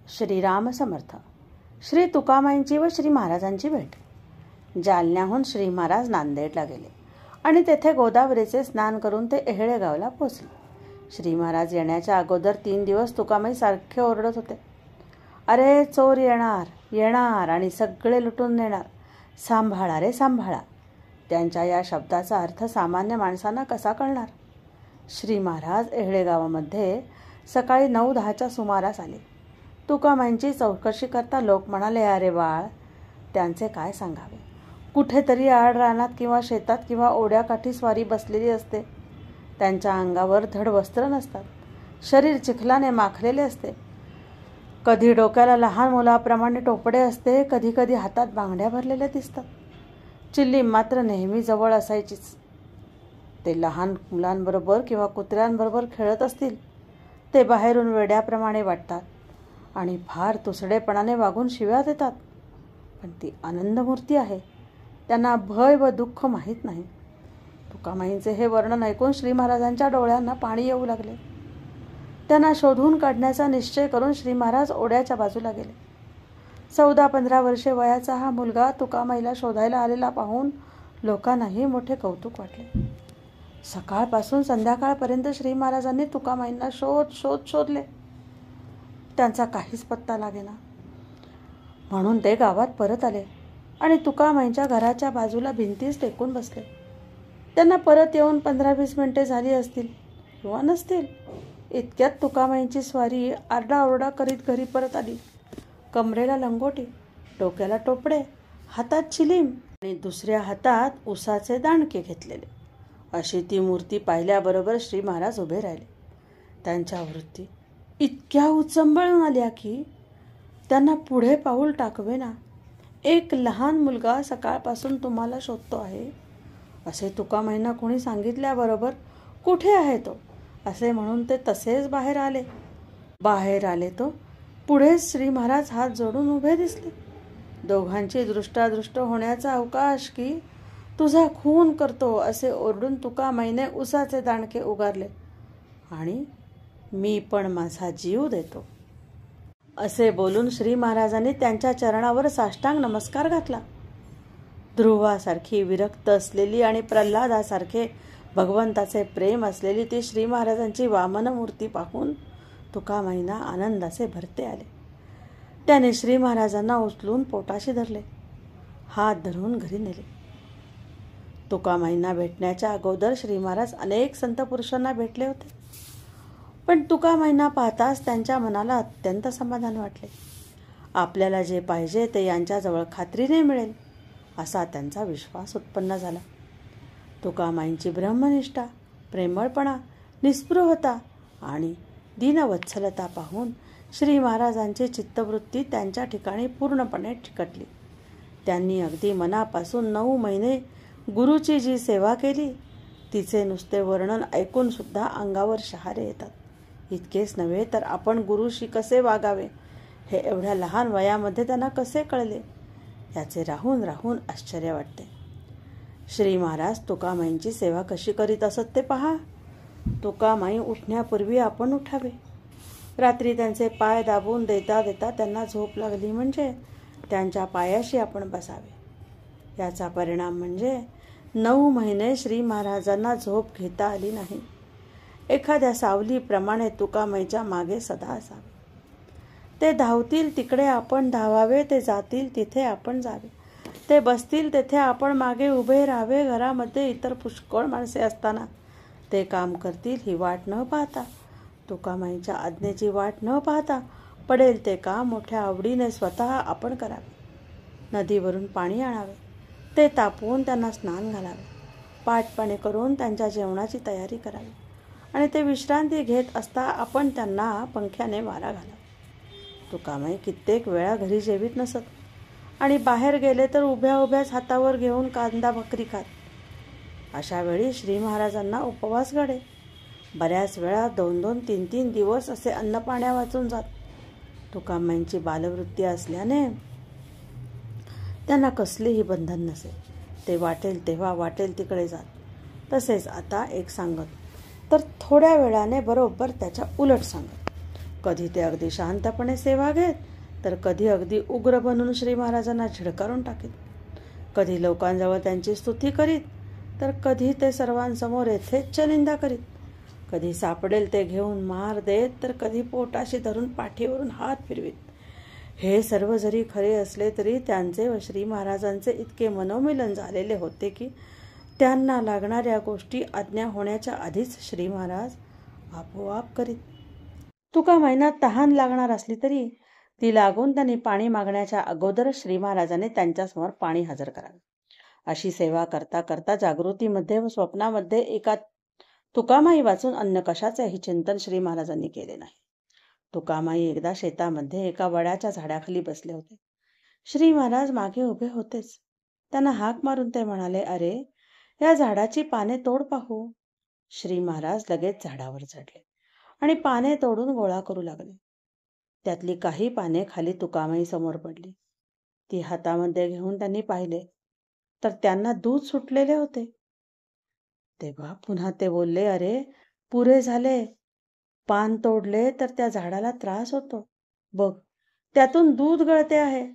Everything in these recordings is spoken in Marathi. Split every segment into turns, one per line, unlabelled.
श्रीराम समर्थ. श्री तुकामाईंची व श्री महाराजांची भेट. जालन्याहून श्री महाराज नांदेडला गेले आणि तेथे गोदावरीचे स्नान करून ते एहेळे गावला पोचले. श्री महाराज येण्याच्या अगोदर 3 दिवस तुकामाई सारखे ओरडत होते, अरे चोर येणार येणार आणि सगळे लुटून नेणार, सांभाळा रे सांभाळा. त्यांच्या या शब्दाचा अर्थ सामान्य माणसांना कसा कळणार. श्री महाराज एहेळे गावामध्ये सकाळी 9-10च्या सुमारास आले. तुकामाईंची चौकशी करता लोक म्हणाले, अरे बाळ, त्यांचे काय सांगावे. कुठेतरी आड रानात किंवा शेतात किंवा ओढ्याकाठी स्वारी बसलेली असते. त्यांच्या अंगावर धड वस्त्र नसतात. शरीर चिखलाने माखलेले असते. कधी डोक्याला लहान मुलाप्रमाणे टोपडे असते, कधी कधी हातात बांगड्या भरलेल्या दिसतात. चिल्लीम मात्र नेहमी जवळ असायचीच. ते लहान मुलांबरोबर किंवा कुत्र्यांबरोबर खेळत असतील. ते बाहेरून वेड्याप्रमाणे वाटतात आणि फार तुसडेपणाने वागून शिव्या देतात. पण ती आनंदमूर्ती आहे. त्यांना भय व दुःख माहीत नाही. तुकामाईंचे हे वर्णन ऐकून श्री महाराजांच्या डोळ्यांना पाणी येऊ लागले. त्यांना शोधून काढण्याचा निश्चय करून श्री महाराज ओढ्याच्या बाजूला गेले. 14-15 वर्षे वयाचा हा मुलगा तुकामाईला शोधायला आलेला पाहून लोकांनाही मोठे कौतुक वाटले. सकाळपासून संध्याकाळपर्यंत श्री महाराजांनी तुकामाईंना शोधले. त्यांचा काहीच पत्ता लागेना. म्हणून ते गावात परत आले आणि तुकामाईंच्या घराच्या बाजूला भिंतीस टेकून बसले. त्यांना परत येऊन 15-20 मिनिटे झाली असतील किंवा नसतील. इतक्यात तुकामाईंची स्वारी आरडाओरडा करीत घरी परत आली. कमरेला लंगोटी, डोक्याला टोपडे, हातात चिलीम आणि दुसऱ्या हातात उसाचे दांडके घेतलेले अशी ती मूर्ती पाहिल्याबरोबर श्री महाराज उभे राहिले. त्यांच्या वृत्ती इतक्या उचंबळून आल्या की त्यांना पुढे पाऊल टाकवेना. एक लहान मुलगा सकाळपासून तुम्हाला शोधतो आहे असे तुकामाईंना कोणी सांगितल्याबरोबर कुठे आहे तो असे म्हणून ते तसेच बाहेर आले तो पुढेच श्री महाराज हात जोडून उभे दिसले. दोघांची दृष्टादृष्ट होण्याचा अवकाश की तुझा खून करतो असे ओरडून तुकामाईने उसाचे दांडके उगारले आणि मी पण माझा जीव देतो असे बोलून श्री महाराजांनी त्यांच्या चरणावर साष्टांग नमस्कार घातला. ध्रुवासारखी विरक्त असलेली आणि प्रल्हादासारखे भगवंताचे प्रेम असलेली ती श्री महाराजांची वामन मूर्ती पाहून तुकामाईंना आनंदाचे भरते आले. त्याने श्री महाराजांना उचलून पोटाशी धरले. हात धरून घरी नेले. तुकामाईंना भेटण्याच्या अगोदर श्री महाराज अनेक संत पुरुषांना भेटले होते. पण तुकामाईंना पाहताच त्यांच्या मनाला अत्यंत समाधान वाटले. आपल्याला जे पाहिजे ते यांच्याजवळ खात्रीने मिळेल असा त्यांचा विश्वास उत्पन्न झाला. तुकामाईंची ब्रह्मनिष्ठा, प्रेमळपणा, निस्पृहता आणि दीनवत्सलता पाहून श्री महाराजांची चित्तवृत्ती त्यांच्या ठिकाणी पूर्णपणे ठिकटली. त्यांनी अगदी मनापासून 9 महिने गुरुची जी सेवा केली तिचे नुसते वर्णन ऐकून सुद्धा अंगावर शहारे येतात. इतकेच नव्हे तर आपण गुरुशी कसे वागावे हे एवढ्या लहान वयामध्ये त्यांना कसे कळले याचे राहून राहून आश्चर्य वाटते. श्री महाराज तुकामाईंची सेवा कशी करीत असत ते पहा. तुकामाई उठण्यापूर्वी आपण उठावे. रात्री त्यांचे पाय दाबून देता देता त्यांना झोप लागली म्हणजे त्यांच्या पायाशी आपण बसावे. याचा परिणाम म्हणजे 9 महिने श्री महाराजांना झोप घेता आली नाही. एखाद्या सावलीप्रमाणे तुकामाईच्या मागे सदा असावे. ते धावतील तिकडे आपण धावावे. ते जातील तिथे आपण जावे. ते बसतील तेथे आपण मागे उभे राहावे. घरामध्ये इतर पुष्कळ माणसे असताना ते काम करतील ही वाट न पाहता, तुकामाईंच्या आज्ञेची वाट न पाहता पडेल ते काम मोठ्या आवडीने स्वतः आपण करावे. नदीवरून पाणी आणावे. ते तापवून त्यांना स्नान घालावे. पाटपाणी करून त्यांच्या जेवणाची तयारी करावी आणि ते विश्रांती घेत असता आपण त्यांना पंख्याने वारा घालावा. तुकामाई कित्येक वेळा घरी जेवीत नसत आणि बाहेर गेले तर उभ्या उभ्याच हातावर घेऊन कांदा भाकरी खात. अशा वेळी श्री महाराजांना उपवास घडे. बऱ्याच वेळा 2-2, 3-3 दिवस असे अन्नपाण्या वाचून जात. तुकामाईंची बालवृत्ती असल्याने त्यांना कसलेही बंधन नसे. ते वाटेल तेव्हा वाटेल तिकडे जात. तसेच आता एक सांगत तर थोड्या वेळाने बरोबर त्याच्या उलट सांगत. कधी ते अगदी शांतपणे सेवा घेत, तर कधी अगदी उग्र बनून श्री महाराजांना झिडकारून टाकीत. कधी लोकांजवळ त्यांची स्तुती करीत, तर कधी ते सर्वांसमोर यथेच्छ निंदा करीत. कधी सापडेल ते घेऊन मार देत, तर कधी पोटाशी धरून पाठीवरून हात फिरवीत. हे सर्व जरी खरे असले तरी त्यांचे व श्री महाराजांचे इतके मनोमिलन झालेले होते की त्यांना लागणाऱ्या गोष्टी आज्ञा होण्याच्या आधीच श्री महाराज आपोआप करीत. तुकामाईंना तहान लागणार असली तरी ती लागून त्यांनी पाणी मागण्याच्या अगोदरच श्री महाराजांनी त्यांच्यासमोर पाणी हजर करावे. अशी सेवा करता करता जागृतीमध्ये व स्वप्नामध्ये एका तुकामाई वाचून अन्य कशाचेही चिंतन श्री महाराजांनी केले नाही. तुकामाई एकदा शेतामध्ये एका वडाच्या झाडाखाली बसले होते. श्री महाराज मागे उभे होतेच. त्यांना हाक मारून ते म्हणाले, अरे, या झाडाची पाने तोड पाहू. श्री महाराज लगेच झाडावर चढले आणि पाने तोडून गोळा करू लागले. त्यातली काही पाने खाली तुकामाई समोर पडली. ती हातामध्ये घेऊन त्यांनी पाहिले तर त्यांना दूध सुटलेले होते. तेव्हा पुन्हा ते बोलले, अरे, पुरे झाले. पान तोडले तर त्या झाडाला त्रास होतो. बघ, त्यातून दूध गळते आहे.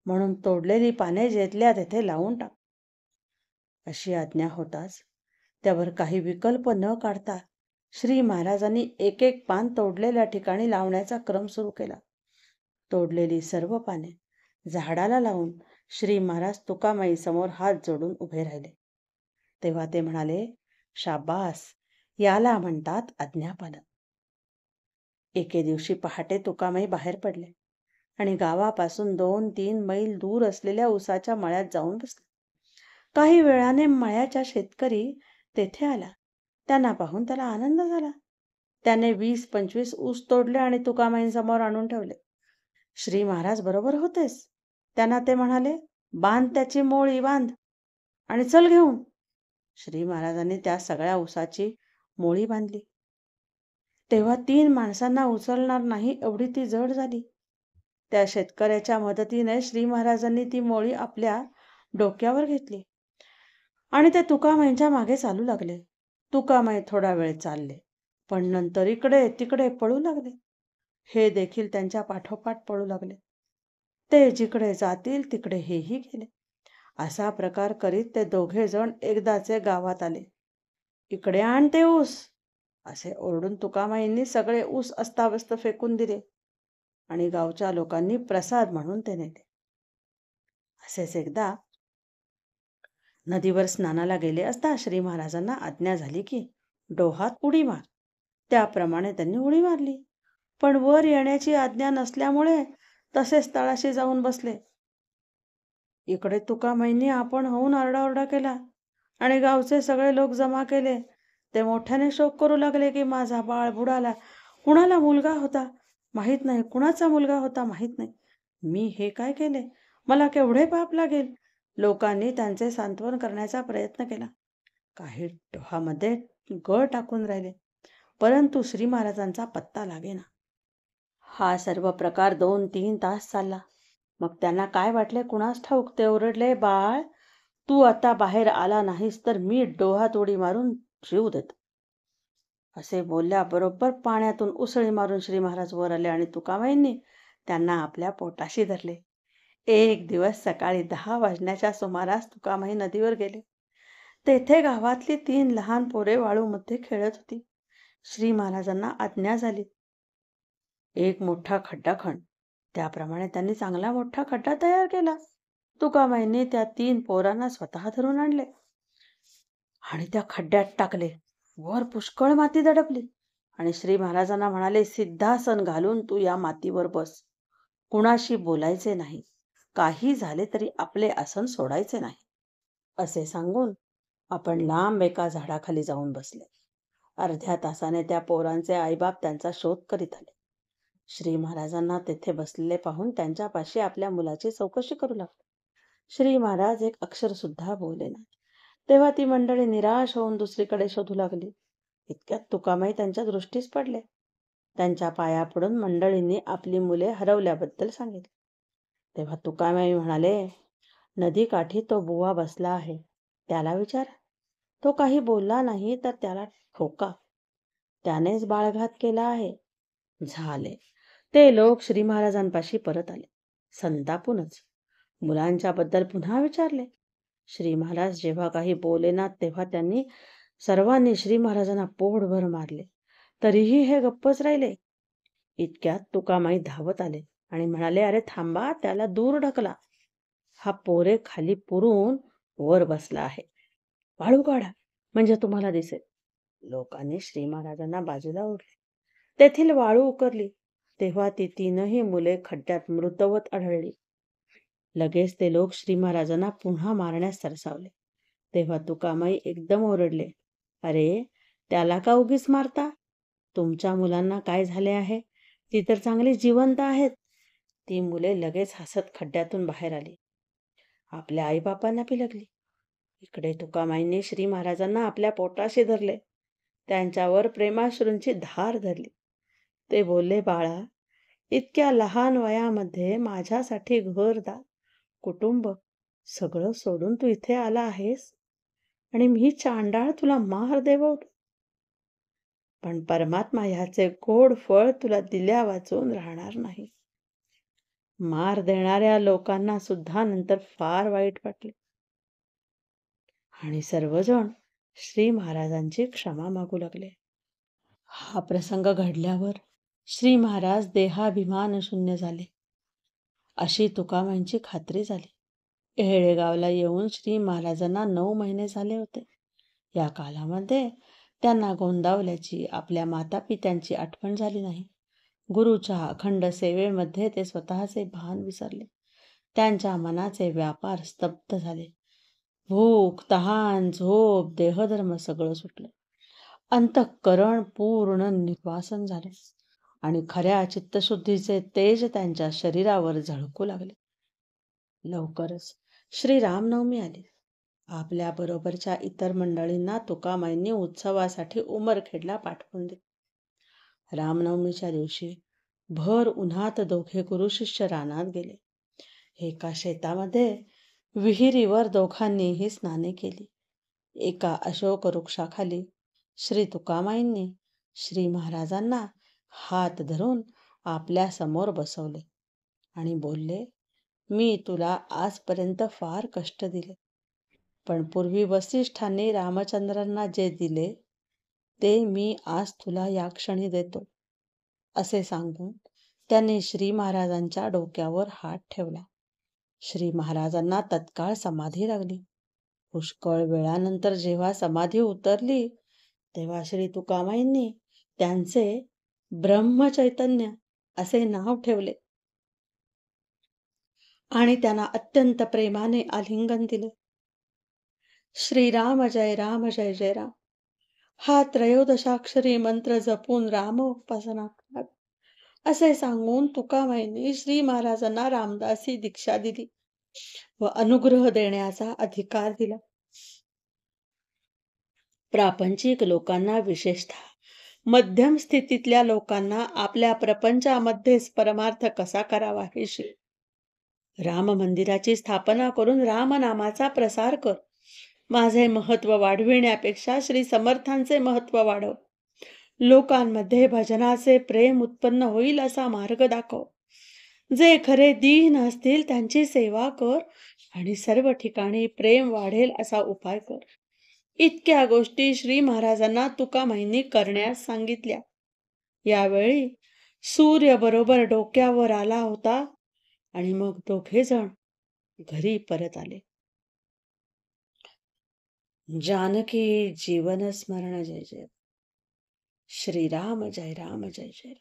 म्हणून तोडलेली पाने जेथल्या तेथे लावून टाक. अशी आज्ञा होताच त्यावर काही विकल्प न काढता श्री महाराजांनी एक एक पान तोडलेल्या ठिकाणी लावण्याचा क्रम सुरू केला. तोडलेली सर्व पाने झाडाला लावून श्री महाराज तुकामाई समोर हात जोडून उभे राहिले. तेव्हा ते म्हणाले, शाबास, याला म्हणतात आज्ञापालन. एके दिवशी पहाटे तुकामाई बाहेर पडले आणि गावापासून 2-3 मैल दूर असलेल्या उसाच्या मळ्यात जाऊन बसले. काही वेळाने मळ्याचा शेतकरी तेथे आला. त्यांना पाहून त्याला आनंद झाला. त्याने 20-25 ऊस तोडले आणि तुकामाईंसमोर आणून ठेवले. श्री महाराज बरोबर होतेच. त्यांना ते म्हणाले, बांध त्याची मोळी, बांध आणि चल घेऊन. श्री महाराजांनी त्या सगळ्या ऊसाची मोळी बांधली. तेव्हा 3 माणसांना उचलणार नाही एवढी ती जड झाली. त्या शेतकऱ्याच्या मदतीने श्री महाराजांनी ती मोळी आपल्या डोक्यावर घेतली आणि ते तुकामाईंच्या मागे चालू लागले. तुकामाई थोडा वेळ चालले, पण नंतर इकडे तिकडे पळू लागले. हे देखील त्यांच्या पाठोपाठ पळू लागले. ते जिकडे जातील तिकडे हेही गेले. असा प्रकार करीत ते दोघे जण एकदाचे गावात आले. इकडे आण ते ऊस, असे ओरडून तुकामाईंनी सगळे ऊस अस्ताव्यस्त फेकून दिले आणि गावच्या लोकांनी प्रसाद म्हणून ते नेले. असेच एकदा नदीवर स्नानाला गेले असता श्री महाराजांना आज्ञा झाली की डोहात उडी मार. त्याप्रमाणे त्यांनी उडी मारली, पण वर येण्याची आज्ञा नसल्यामुळे तसेच तळाशी जाऊन बसले. इकडे तुकामाईंनी आपण होऊन आरडाओरडा केला आणि गावचे सगळे लोक जमा केले. ते मोठ्याने शोक करू लागले की माझा बाळ बुडाला. कुणाला मुलगा होता माहीत नाही, कुणाचा मुलगा होता माहीत नाही. मी हे काय केले? मला केवढे पाप लागेल. लोकांनी त्यांचे सांत्वन करण्याचा प्रयत्न केला. काही डोहामध्ये गळ टाकून राहिले, परंतु श्री महाराजांचा पत्ता लागेना. हा सर्व प्रकार 2-3 तास चालला. मग त्यांना काय वाटले कुणास ठाऊक. ते ओरडले, बाळ, तू आता बाहेर आला नाहीस तर मी डोहात उडी मारून जीव देतो. असे बोलल्याबरोबर पाण्यातून उसळी मारून श्री महाराज वर आले आणि तुकामाईंनी त्यांना आपल्या पोटाशी धरले. एक दिवस सकाळी 10 वाजण्याच्या सुमारास तुकामाई नदीवर गेले. तेथे गावातली 3 लहान पोरे वाळूमध्ये खेळत होती. श्री महाराजांना आज्ञा झाली, एक मोठा खड्डा खण. त्याप्रमाणे त्यांनी चांगला मोठा खड्डा तयार केला. तुकामाईंनी त्या 3 पोरांना स्वतः धरून आणले आणि त्या खड्ड्यात टाकले. वर पुष्कळ माती दडपली आणि श्री महाराजांना म्हणाले, सिद्धासन घालून तू या मातीवर बस. कुणाशी बोलायचे नाही. काही झाले तरी आपले आसन सोडायचे नाही. असे सांगून आपण लांब एका झाडाखाली जाऊन बसले. अर्ध्या तासाने त्या पोरांचे आईबाप त्यांचा शोध करीत आले. श्री महाराजांना तेथे बसलेले पाहून त्यांच्यापाशी आपल्या मुलाची चौकशी करू लागले. श्री महाराज एक अक्षर सुद्धा बोलेना. तेव्हा ती मंडळी निराश होऊन दुसरीकडे शोधू लागली. इतक्यात तुकामाई त्यांच्या दृष्टीस पडले. त्यांच्या पाया पडून मंडळींनी आपली मुले हरवल्याबद्दल सांगितले. तेव्हा तुकामाई म्हणाले, नदीकाठी तो बुवा बसला आहे, त्याला विचारा. तो काही बोलला नाही तर त्याला ठोका. त्यानेच बाळघात केला आहे. झाले. ते लोक श्री महाराजांपाशी परत आले, संतापूनच. मुलांच्या बद्दल पुन्हा विचारले. श्री महाराज जेव्हा काही बोलेनात तेव्हा त्यांनी सर्वांनी श्री महाराजांना पोटभर मारले. तरीही हे गप्पच राहिले. इतक्यात तुकामाई धावत आले आणि म्हणाले, अरे थांबा, त्याला दूर ढकला. हा पोरे खाली पुरून वर बसला आहे. वाळू काढा म्हणजे तुम्हाला दिसेल. लोकांनी श्री महाराजांना बाजूला ओढले. तेथील वाळू उकरली तेव्हा ती तीनही मुले खड्ड्यात मृतवत आढळली. लगेच ते लोक श्री महाराजांना पुन्हा मारण्यास सरसावले. तेव्हा तुकामाई एकदम ओरडले, अरे त्याला का उगीच मारता? तुमच्या मुलांना काय झाले आहे? ती तर चांगली जिवंत आहेत. ती मुले लगेच हसत खड्ड्यातून बाहेर आली. आपल्या आईबापांना पिलगली. इकडे तुकामाईंनी श्री महाराजांना आपल्या पोटाशी धरले. त्यांच्यावर प्रेमाश्रूंची धार धरली. ते बोलले, बाळा, इतक्या लहान वयामध्ये माझ्यासाठी घरदार, कुटुंब सगळं सोडून तू इथे आला आहेस आणि मी चांडाळ तुला मार देववतो. पण परमात्मा ह्याचे गोड फळ तुला दिल्या वाचून राहणार नाही. मार देणाऱ्या लोकांना सुद्धा नंतर फार वाईट वाटले आणि सर्वजण श्री महाराजांची क्षमा मागू लागले. हा प्रसंग घडल्यावर श्री महाराज देहाभिमान शून्य झाले अशी तुकामाईंची खात्री झाली. येळेगावला येऊन श्री महाराजांना 9 महिने झाले होते. या कालामध्ये त्यांना गोंदावल्याची, आपल्या मातापित्यांची आठवण झाली नाही. गुरुच्या अखंड सेवेमध्ये ते स्वतःचे भान विसरले. त्यांच्या मनाचे व्यापार स्तब्ध झाले. भूक, तहान, झोप, देहधर्म सगळं सुटलं. अंतःकरण पूर्ण निर्वासन झाले आणि खऱ्या चित्तशुद्धीचे तेज त्यांच्या शरीरावर झळकू लागले. लवकरच श्री रामनवमी आली. आपल्या बरोबरच्या इतर मंडळींना तुकामाईंनी उत्सवासाठी उमरखेडला पाठवून दिले. रामनवमीच्या दिवशी भर उन्हात दोघे गुरु शिष्य रानात गेले. एका शेतामध्ये विहिरीवर दोघांनीही स्नाने केली. एका अशोक वृक्षाखाली श्री तुकामाईंनी श्री महाराजांना हात धरून आपल्या समोर बसवले आणि बोलले, मी तुला आजपर्यंत फार कष्ट दिले, पण पूर्वी वसिष्ठांनी रामचंद्रांना जे दिले ते मी आज तुला या क्षणी देतो. असे सांगून त्यांनी श्री महाराजांच्या डोक्यावर हात ठेवला. श्री महाराजांना तत्काळ समाधी लागली. पुष्कळ वेळानंतर जेव्हा समाधी उतरली तेव्हा श्री तुकामाईंनी त्यांचे ब्रह्मचैतन्य असे नाव ठेवले आणि त्यांना अत्यंत प्रेमाने आलिंगन दिले. श्रीराम जय राम जय जय राम हा त्रयोदशाक्षरी मंत्र जपून रामोपासना करा असे सांगून तुकामाईंनी श्री महाराजांना रामदासी दीक्षा दिली व अनुग्रह देण्याचा अधिकार दिला. प्रापंचिक लोकांना, विशेषतः मध्यम स्थितीतल्या लोकांना आपल्या प्रपंचामध्येच परमार्थ कसा करावा हे शिक. राम मंदिराची स्थापना करून रामनामाचा प्रसार कर. माझे महत्व वाढविण्यापेक्षा श्री समर्थांचे महत्व वाढव. लोकांमध्ये भजनाचे प्रेम उत्पन्न होईल असा मार्ग दाखव. जे खरे दीन असतील त्यांची सेवा कर आणि सर्व ठिकाणी प्रेम वाढेल असा उपाय कर. इतक्या गोष्टी श्री महाराजांना तुकामाईंनी करण्यास सांगितल्या. यावेळी सूर्य बरोबर डोक्यावर आला होता आणि मग दोघे जण घरी परत आले. जानकी जीवन स्मरण जय जय. श्रीराम जय राम जय जय.